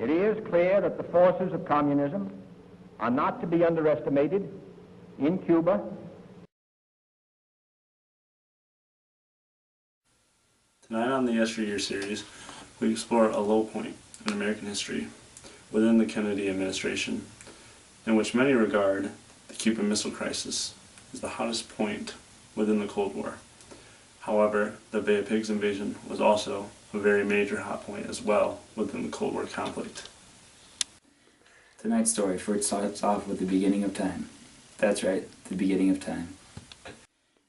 It is clear that the forces of communism are not to be underestimated in Cuba. Tonight on the Yesteryear series, we explore a low point in American history within the Kennedy administration, in which many regard the Cuban Missile Crisis as the hottest point within the Cold War. However, the Bay of Pigs invasion was also a very major hot point as well within the Cold War conflict. Tonight's story first starts off with the beginning of time. That's right, the beginning of time.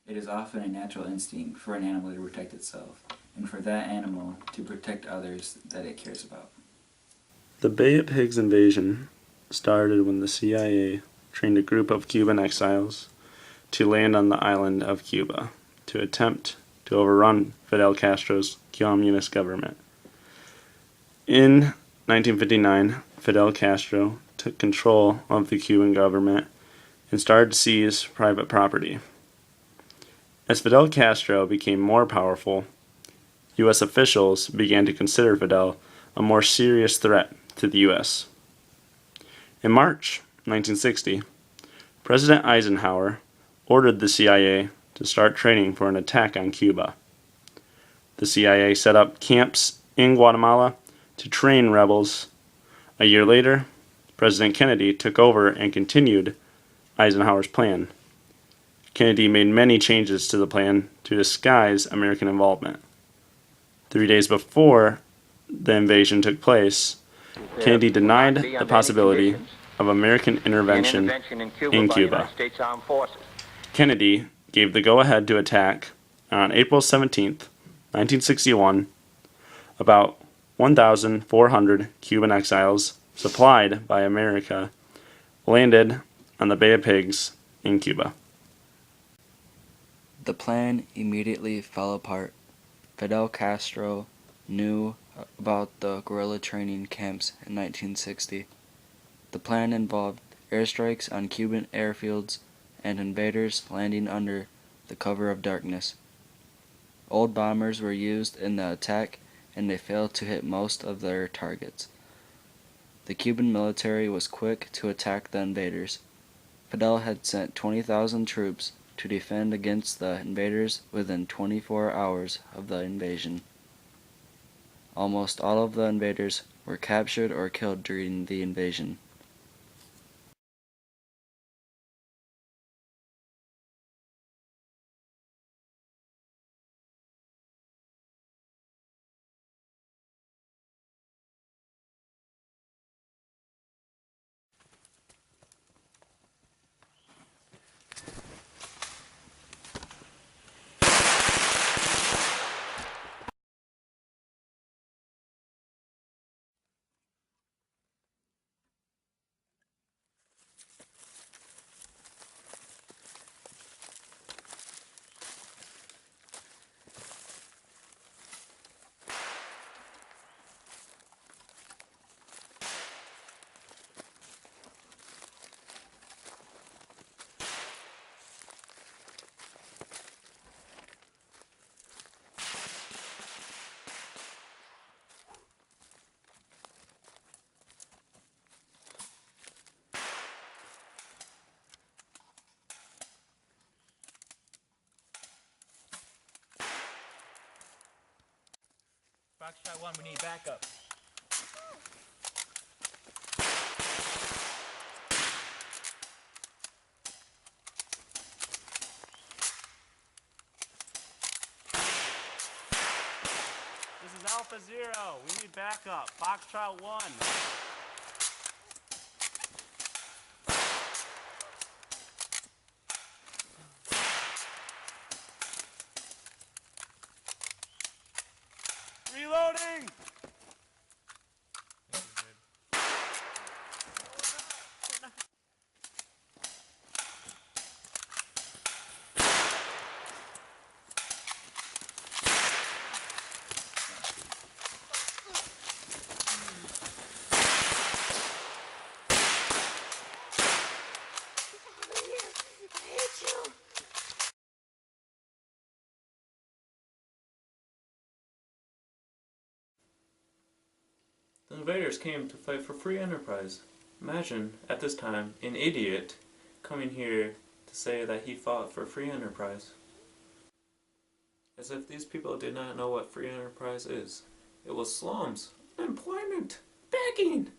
It is often a natural instinct for an animal to protect itself, and for that animal to protect others that it cares about. The Bay of Pigs invasion started when the CIA trained a group of Cuban exiles to land on the island of Cuba to attempt to overrun Fidel Castro's communist government. In 1959, Fidel Castro took control of the Cuban government and started to seize private property. As Fidel Castro became more powerful, U.S. officials began to consider Fidel a more serious threat to the U.S. In March 1960, President Eisenhower ordered the CIA to start training for an attack on Cuba. The CIA set up camps in Guatemala to train rebels. A year later, President Kennedy took over and continued Eisenhower's plan. Kennedy made many changes to the plan to disguise American involvement. 3 days before the invasion took place, Kennedy denied the possibility of American intervention in Cuba. Kennedy gave the go-ahead to attack, and on April 17, 1961, about 1,400 Cuban exiles supplied by America landed on the Bay of Pigs in Cuba. The plan immediately fell apart. Fidel Castro knew about the guerrilla training camps in 1960. The plan involved airstrikes on Cuban airfields and invaders landing under the cover of darkness. Old bombers were used in the attack, and they failed to hit most of their targets. The Cuban military was quick to attack the invaders. Fidel had sent 20,000 troops to defend against the invaders within 24 hours of the invasion. Almost all of the invaders were captured or killed during the invasion. Foxtrot 1, we need backup. This is Alpha Zero. We need backup. Foxtrot 1. Reloading! invaders came to fight for free enterprise. Imagine, at this time, an idiot coming here to say that he fought for free enterprise. As if these people did not know what free enterprise is. It was slums, unemployment, begging.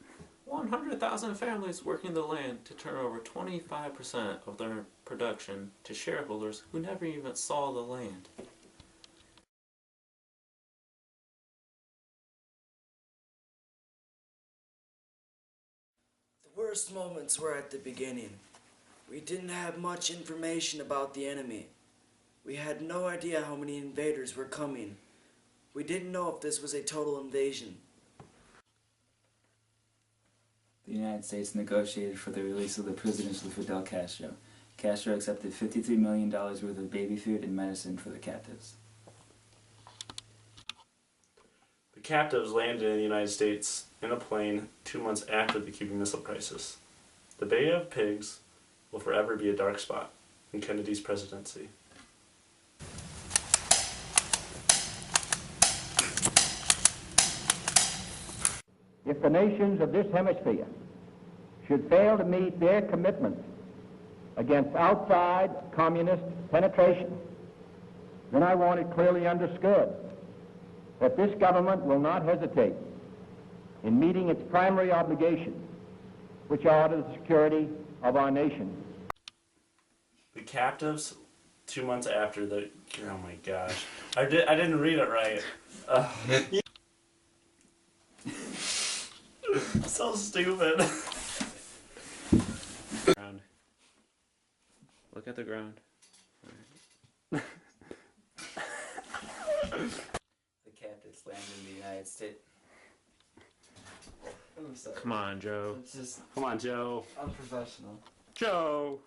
100,000 families working the land to turn over 25% of their production to shareholders who never even saw the land. The worst moments were at the beginning. We didn't have much information about the enemy. We had no idea how many invaders were coming. We didn't know if this was a total invasion. The United States negotiated for the release of the prisoners of Fidel Castro. Castro accepted $53 million worth of baby food and medicine for the captives. The captives landed in the United States in a plane 2 months after the Cuban Missile Crisis. The Bay of Pigs will forever be a dark spot in Kennedy's presidency. If the nations of this hemisphere should fail to meet their commitments against outside communist penetration, then I want it clearly understood that this government will not hesitate in meeting its primary obligations, which are to the security of our nation. The captives 2 months after the... Oh my gosh. I didn't read it right. So stupid. Look at the ground. The captives landed in the United States. I'm sorry. Come on, Joe. It's just Come on, Joe. unprofessional. Joe!